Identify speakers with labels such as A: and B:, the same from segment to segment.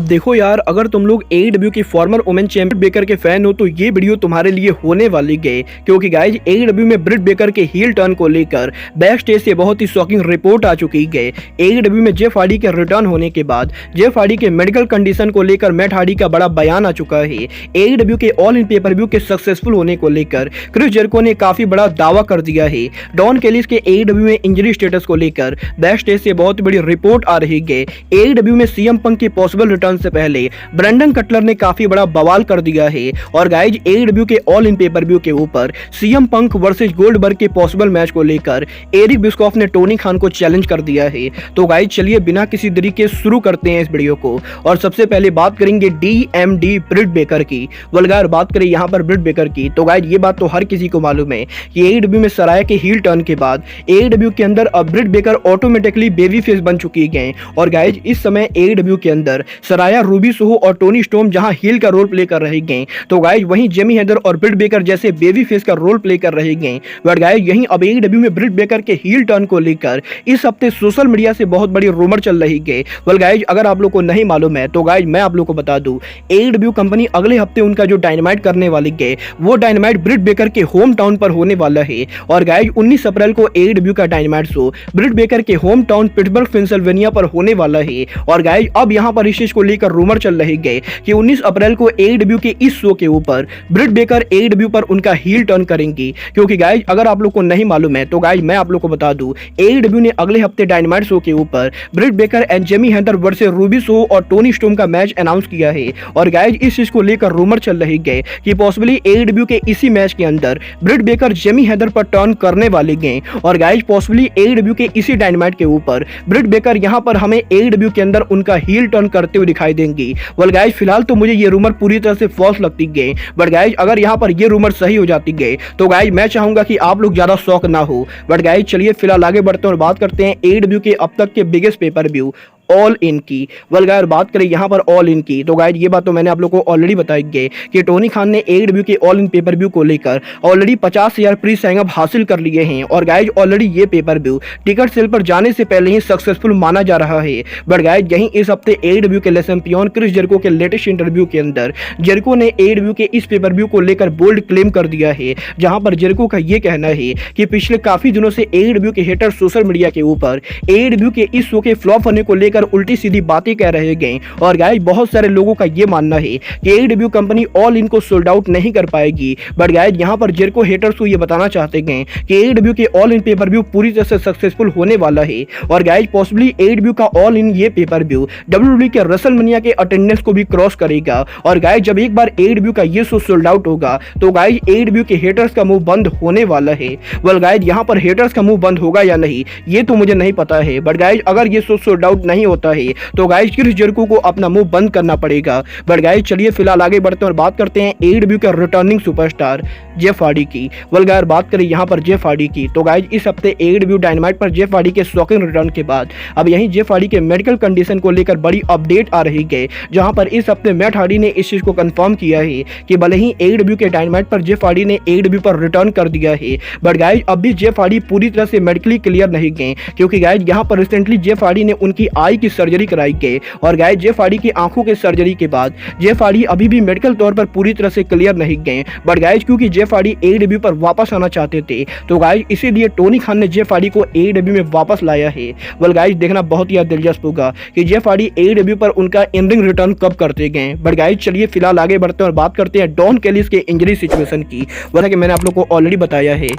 A: अब देखो यार, अगर तुम लोग AEW की फॉर्मर वुमेन चैंपियन बेकर के फैन हो तो ये वीडियो तुम्हारे लिए होने वाली है, क्योंकि गाइज AEW में ब्रिट बेकर के हील टर्न को लेकर बैक स्टेज से बहुत ही शॉकिंग रिपोर्ट आ चुकी है। AEW में जेफ हार्डी के रिटर्न होने के बाद जेफ हार्डी के मेडिकल कंडीशन को लेकर मैट हार्डी का बड़ा बयान आ चुका है। AEW के ऑल इन पेपर व्यू के सक्सेसफुल होने को लेकर क्रिस जेरिको ने काफी बड़ा दावा कर दिया है। डॉन कैलिस के AEW में इंजरी स्टेटस को लेकर बैक स्टेज से बहुत बड़ी रिपोर्ट आ रही है। AEW में CM पंक की पॉसिबल रिटर्न से पहले ब्रैंडन कटलर ने काफी बड़ा बवाल कर दिया है और गाइज AEW के ऑल इन पेपर व्यू के ऊपर CM पंक वर्सेस गोल्डबर्ग के पॉसिबल मैच को लेकर एरिक बिस्कॉफ ने टोनी खान को चैलेंज कर दिया है। तो गाइज चलिए बिना किसी देरी के शुरू करते हैं इस वीडियो को। और सबसे पहले बात करेंगे DMD ब्रिट बेकर की। वल्गार बात करें यहाँ पर ब्रिट बेकर की तो गाइज ये बात तो हर किसी को मालूम है कि AEW में सराया के हील टर्न के बाद AEW के अंदर अब ब्रिट बेकर ऑटोमेटिकली बेबी फेस बन चुकी है। और गाइज इस समय AEW के अंदर सराया, रूबी सोहो और टोनी स्टॉर्म जहां हील का रोल प्ले कर रहे हैं, तो गाइज वहीं जेमी हेदर और ब्रिट बेकर जैसे बेबी फेस का रोल प्ले कर रहे हैं। बट गाइज यहीं अब AEW में ब्रिट बेकर के हील टर्न को लेकर इस हफ्ते सोशल मीडिया से बहुत बड़ी रूमर चल रही है। वेल गाइज अगर आप लोग को नहीं मालूम है तो गाइज मैं आप लोग को बता दूं, AEW कंपनी अगले हफ्ते उनका जो डायनामाइट करने वाली है वो डायनामाइट ब्रिट बेकर के होम टाउन पर होने वाला है। और गाइज 19 अप्रैल को AEW का डायनामाइट शो ब्रिट बेकर के होम टाउन पिट्सबर्ग पेंसिल्वेनिया पर होने वाला है। और गाइज अब यहाँ पर इस चीज को लेकर रूमर चल रही है कि 19 अप्रैल को AEW के इस शो के ऊपर ब्रिट बेकर AEW पर उनका हील टर्न करेंगी। क्योंकि गाइज अगर आप लोग को नहीं मालूम है तो गाइज मैं आप लोग को बता दूं, AEW ने अगले हफ्ते डायनामाइट शो के ऊपर Britt Baker and Jamie Hayter versus Ruby Soho और टोनी स्टॉर्म का मैच अनाउंस किया है। और गाइज इस चीज को लेकर रूमर चल रही है कि पॉसिबली AEW के इसी मैच के अंदर ब्रिट बेकर जेमी हेदर पर टर्न करने वाले हैं। और गाइज पॉसिबली AEW के इसी डायनामाइट के ऊपर ब्रिट बेकर यहां पर हमें AEW के अंदर उनका हील टर्न करते हुए दिखाई देंगी। वेल गाइज फिलहाल तो मुझे ये रूमर पूरी तरह से फॉल्स लगती है, बट गाइज अगर यहाँ पर ये रूमर सही हो जाती है तो गाइज मैं चाहूंगा कि आप लोग ज्यादा शौक ना हो। बट गाइज चलिए फिलहाल आगे बढ़ते हैं और बात करते हैं AEW के अब तक के biggest pay per view all in की। वल्गार बात करें यहाँ पर ऑल इन की तो गाइज ये बात तो मैंने आप लोग को ऑलरेडी बताई है कि टोनी खान ने AEW के ऑल इन पेपर व्यू को लेकर ऑलरेडी 50,000 प्री साइन अप हासिल कर लिए हैं। और गाइज ऑलरेडी ये पेपर व्यू टिकट सेल पर जाने से पहले ही सक्सेसफुल माना जा रहा है। बट गाइज यहीं इस हफ्ते AEW के चैंपियन क्रिस जेरिको के लेटेस्ट इंटरव्यू के अंदर जेरिको ने AEW के इस पेपर व्यू को लेकर बोल्ड क्लेम कर दिया है, जहां पर जेरिको का ये कहना है कि पिछले काफी दिनों से AEW के हेटर सोशल मीडिया के ऊपर AEW के इस शो के फ्लॉप होने को लेकर उल्टी सीधी बातें कह रहे हैं। और गाइस बहुत सारे लोगों का यह मानना है कि AEW कंपनी ऑल इन को सोल्ड आउट नहीं कर पाएगी। बट गाइस यहां पर जेरिको हेटर्स को यह बताना चाहते हैं कि AEW के ऑल इन पेपर व्यू पूरी तरह से सक्सेसफुल होने वाला है। और गाइस पॉसिबली AEW का ऑल इन ये पेपर व्यू WWE के रेसलमेनिया के अटेंडेंस को भी क्रॉस करेगा। और गाइस जब एक बार AEW का ये शो सोल्ड आउट होगा तो गाइस AEW के हेटर्स का मुंह बंद होने वाला है। वेल गाइस यहां पर हेटर्स का मुंह बंद होगा या नहीं ये तो मुझे नहीं पता है, बट गाइस अगर ये शो सोल्ड आउट नहीं होता है तो गाइस क्रिस जेरिको को अपना मुंह बंद करना पड़ेगा। बट गाइस चलिए फिलहाल आगे बढ़ते हैं और बात करते हैं AEW का रिटर्निंग सुपरस्टार जेफ हार्डी की। वल्गार बात करें यहां पर जेफ हार्डी की तो गाइस इस हफ्ते AEW डायनामाइट पर जेफ हार्डी के शॉकिंग रिटर्न के बाद अब यहीं जेफ हार्डी के मेडिकल कंडीशन को लेकर बड़ी अपडेट आ रही है, जहां पर इस हफ्ते मैट हार्डी ने इस चीज को कंफर्म किया है कि भले ही AEW के डायनामाइट पर जेफ हार्डी ने AEW पर रिटर्न कर दिया है, बट गाइस अब भी जेफ हार्डी पूरी तरह से मेडिकली क्लियर नहीं गए। क्योंकि गाइस यहां पर रिसेंटली जेफ हार्डी ने उनकी आई की सर्जरी कराई गई। और गाइस जेफ हार्डी की आंखों के सर्जरी के बाद जेफ हार्डी अभी भी मेडिकल तौर पर पूरी तरह से क्लियर नहीं गए। बट गाइस क्योंकि जेफ हार्डी AEW पर वापस आना चाहते थे तो गाइस इसीलिए टोनी खान ने जेफ हार्डी को AEW में वापस लाया है। वेल गाइस देखना बहुत ही दिलचस्प होगा कि जेफ हार्डी AEW पर उनका इन रिंग रिटर्न कब करते गए। बट गाइस चलिए फिलहाल आगे बढ़ते हैं और बात करते हैं डॉन कैलिस के इंजरी सिचुएशन की। वैसा कि मैंने आप लोग को ऑलरेडी बताया है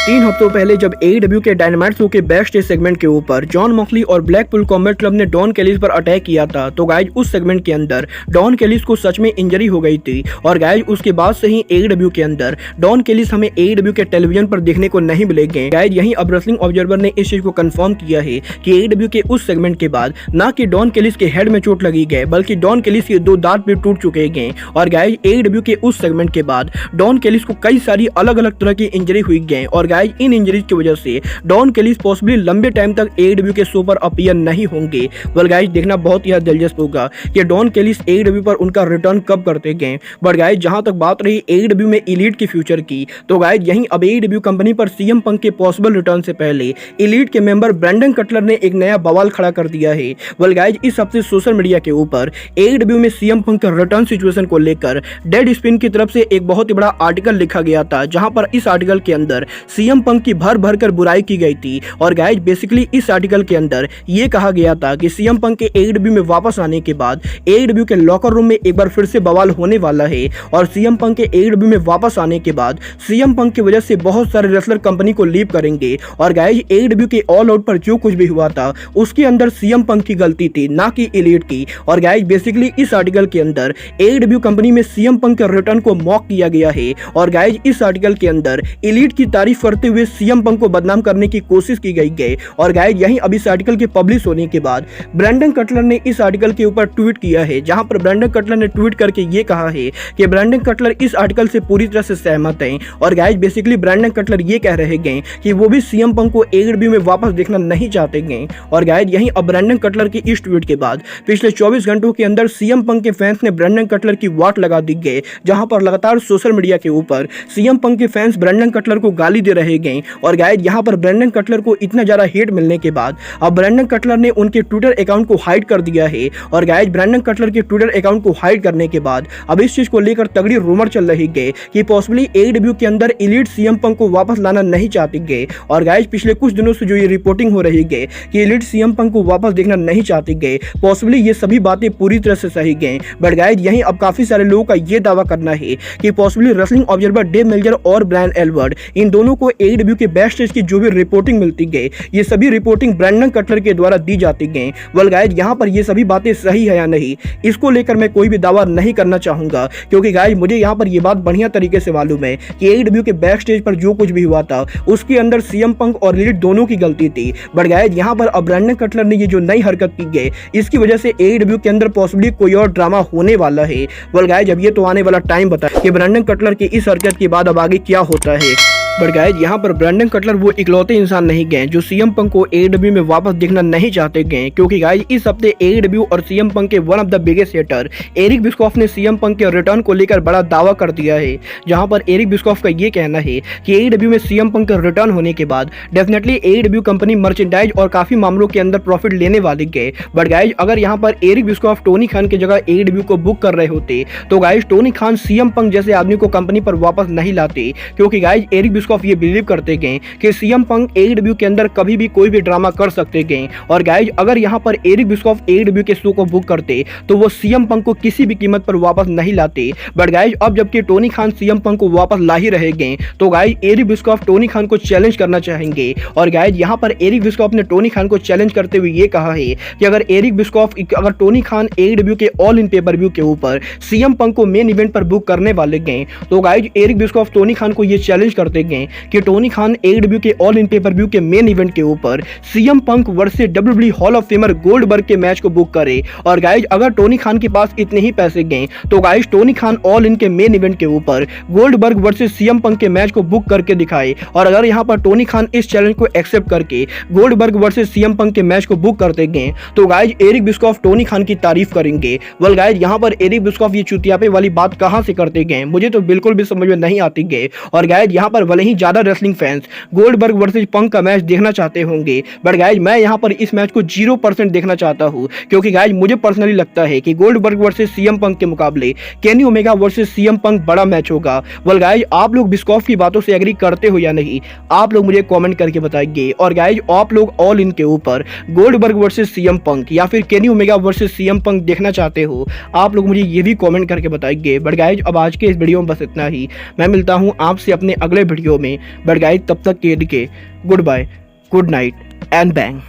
A: 3 हफ्तों पहले जब AEW के डायनामाइट शो के बैक स्टेज सेगमेंट के ऊपर जॉन मॉक्सली और ब्लैकपूल कॉम्बैट क्लब ने डॉन कैलिस पर अटैक किया था तो गाइज उस सेगमेंट के अंदर डॉन कैलिस को सच में इंजरी हो गई थी। और गाइज उसके बाद से ही AEW के अंदर डॉन कैलिस हमें AEW के टेलीविजन पर देखने को नहीं मिलेंगे। गाइज यहीं अब रेसलिंग ऑब्जर्वर ने इस चीज को कंफर्म किया है कि AEW के उस सेगमेंट के बाद ना कि डॉन कैलिस के हेड में चोट लगी गई बल्कि डॉन कैलिस के 2 दांत भी टूट चुके हैं। और गाइज AEW के उस सेगमेंट के बाद डॉन कैलिस को कई सारी अलग अलग तरह की इंजरी हुई गई। और गाइज इन इंजरीज की वजह से डॉन केलिस पॉसिबली लंबे टाइम तक एडब्ल्यू के शो पर अपीयर नहीं होंगे। वेल गाइज देखना बहुत ही दिलचस्प होगा कि डॉन केलिस एडब्ल्यू पर उनका रिटर्न कब करते गए। बट गाइज जहां तक बात रही एडब्ल्यू में एलीट के फ्यूचर की, तो गाइज यहीं अब एडब्ल्यू कंपनी पर सीएम पंक के पॉसिबल रिटर्न से पहले एलीट के मेंबर ब्रैंडन कटलर ने एक नया बवाल खड़ा कर दिया है। वेल गाइज इस हफ्ते सोशल मीडिया के ऊपर एडब्ल्यू में सीएम पंक के रिटर्न सिचुएशन को लेकर डेड स्पिन की तरफ से एक बहुत ही बड़ा आर्टिकल लिखा गया था, जहां पर इस आर्टिकल के अंदर सीएम पंक की भर भर कर बुराई की गई थी। और गाइज बेसिकली इस आर्टिकल के अंदर यह कहा गया था कि सीएम पंक के एडब्ल्यू में वापस आने के बाद एडब्ल्यू के लॉकर रूम में एक बार फिर से बवाल होने वाला है। और सीएम पंक के एडब्ल्यू में वापस आने के बाद सीएम पंक की वजह से बहुत सारे रेसलर कंपनी को लीव करेंगे। और गाइज एडब्ल्यू के ऑल आउट पर जो कुछ भी हुआ था उसके अंदर सीएम पंक की गलती थी, ना कि एलीट की। और गाइज बेसिकली इस आर्टिकल के अंदर एडब्ल्यू कंपनी में सीएम पंक के रिटर्न को मॉक किया गया है। और गाइज इस आर्टिकल के अंदर एलीट की तारीफ करते हुए सीएम पंक को बदनाम करने की कोशिश की गई है। और गाइज यहीं अब इस आर्टिकल के पब्लिश होने के बाद ब्रैंडन कटलर ने इस आर्टिकल के ऊपर ट्वीट किया है, जहां पर ब्रैंडन कटलर ने ट्वीट करके ये कहा है कि ब्रैंडन कटलर इस आर्टिकल से पूरी तरह से सहमत हैं। और गाइज बेसिकली ब्रैंडन कटलर ये कह रहे हैं कि वो भी सीएम पंक को एडब्ल्यू में वापस देखना नहीं चाहते हैं। और गाइज यहीं अब ब्रैंडन कटलर के इस ट्वीट के बाद पिछले 24 घंटों के अंदर सीएम पंक के फैंस ने ब्रैंडन कटलर की वाट लगा दी गई, जहां पर लगातार सोशल मीडिया के ऊपर सीएम पंक के फैंस ब्रैंडन कटलर को गाली दे रहे हैं। और गाइज यहां पर ब्रैंडन कटलर को इतना ज्यादा हेट मिलने के बाद अब ब्रैंडन कटलर ने उनके ट्विटर अकाउंट को हाइड कर दिया है। और गाइज ब्रैंडन कटलर के ट्विटर अकाउंट को हाइड करने के बाद अब इस चीज को लेकर तगड़ी रूमर चल रही है कि पॉसिबली एडब्ल्यू के अंदर एलीट सीएम पंक को वापस लाना नहीं चाहती है। और गाइज पिछले कुछ दिनों से जो ये रिपोर्टिंग हो रही है कि एलीट सीएम पंक को वापस देखना नहीं चाहती है, पॉसिबली ये सभी बातें पूरी तरह से सही हैं। बट गाइज यहीं अब काफी सारे लोगों का ये दावा करना है कि possibly wrestling observer Dave Meltzer और ब्रायन एल्बर्ट इन दोनों को एडब्ल्यू के बैक स्टेज की जो भी रिपोर्टिंग मिलती है ये सभी रिपोर्टिंग ब्रैंडन कटलर के द्वारा दी जाती है। वेल गाइज यहाँ पर ये सभी बातें सही है या नहीं इसको लेकर मैं कोई भी दावा नहीं करना चाहूंगा, क्योंकि गाइज मुझे यहाँ पर ये बात बढ़िया तरीके से मालूम है कि एडब्ल्यू के बैक स्टेज पर जो कुछ भी हुआ था उसके अंदर सीएम पंक और एलीट दोनों की गलती थी। बट गाइज यहाँ पर अब ब्रैंडन कटलर ने ये जो नई हरकत की है इसकी वजह से एडब्ल्यू के अंदर पॉसिबली कोई और ड्रामा होने वाला है। वेल गाइज अब ये तो आने वाला टाइम बताए कि ब्रैंडन कटलर की इस हरकत के बाद अब आगे क्या होता है। बट गाइज यहाँ पर ब्रैंडन कटलर वो इकलौते इंसान नहीं गए जो सीएम पंक को एडब्ल्यू में वापस देखना नहीं चाहते गए, क्योंकि गाइज इस हफ्ते एडब्ल्यू और सीएम पंक के one of the biggest hater Eric Bischoff ने सीएम पंक के रिटर्न को लेकर बड़ा दावा कर दिया है। जहां पर एरिक बिस्कॉफ का ये कहना है कि एडब्ल्यू में सीएम पंक का रिटर्न होने के बाद डेफिनेटली एडब्ल्यू कंपनी मर्चेंडाइज और काफी मामलों के अंदर प्रॉफिट लेने वाली है। बट गाइज अगर यहाँ पर एरिक बिस्कॉफ टोनी खान की जगह एडब्ल्यू को बुक कर रहे होते तो guys Tony Khan CM Punk जैसे आदमी को कंपनी पर वापस नहीं लाते, क्योंकि गाइज एरिक बिस्कॉफ ये बिलीव करते गए कि सीएम पंक एडब्ल्यू के अंदर कभी भी कोई भी ड्रामा कर सकते गए। और गाइज अगर यहाँ पर एरिक बिस्कॉफ एडब्ल्यू के शो को बुक करते तो वो सीएम पंक को किसी भी कीमत पर वापस नहीं लाते। बट गाइज अब जबकि टोनी खान सीएम पंक को वापस ला ही रहे गए तो guys Eric Bischoff Tony Khan को चैलेंज करना चाहेंगे। और गाइज यहाँ पर एरिक बिस्कॉफ ने टोनी खान को चैलेंज करते हुए ये कहा है कि अगर टोनी खान एडब्ल्यू के ऑल इन पेपर व्यू के ऊपर सीएम पंक को मेन इवेंट पर बुक करने वाले गए तो guys Eric Bischoff Tony Khan को ये चैलेंज करते गए कि टोनी खान एडब्ल्यू के ऑल इन पेपर व्यू के मेन इवेंट के ऊपर CM Punk versus WWE hall of famer Goldberg के मैच को बुक करे। और गाइज अगर टोनी खान के पास इतने ही पैसे गए तो guys Tony Khan all in के मेन इवेंट के ऊपर गोल्डबर्ग वर्सेस सीएम पंक के मैच को बुक करके दिखाए। और अगर यहाँ पर टोनी खान इस चैलेंज को एक्सेप्ट करके गोल्डबर्ग वर्सेस सीएम पंक के मैच को बुक करते गए तो guys Eric Bischoff Tony Khan की तारीफ करेंगे। वेल गाइज यहाँ पर एरिक बिस्कॉफ ये चुतियापे वाली बात कहां से करते गए मुझे तो बिल्कुल भी समझ में नहीं आती गए। और गाइज यहाँ पर भले ही ज्यादा रेसलिंग फैंस गोल्डबर्ग वर्सेस पंक का मैच देखना चाहते होंगे, बट गाइज मैं यहाँ पर इस मैच को 0% देखना चाहता हूँ, क्योंकि गाइज मुझे पर्सनली लगता है कि गोल्डबर्ग वर्सेस सीएम पंक के मुकाबले Kenny Omega versus CM Punk बड़ा मैच होगा। वेल गाइज आप लोग बिस्कॉफ की बातों से एग्री करते हो या नहीं आप लोग मुझे कमेंट करके बताइए। और गाइज आप लोग ऑल इन के ऊपर गोल्डबर्ग वर्सेस सीएम पंक या फिर Kenny Omega versus CM Punk देखना चाहते हो आप लोग मुझे ये भी कमेंट करके बताइए। बट गाइज अब आज के इस वीडियो में बस इतना ही, मैं मिलता हूँ आपसे अपने अगले वीडियो में। बट गाइज तब तक के लिए goodbye, good night and bang.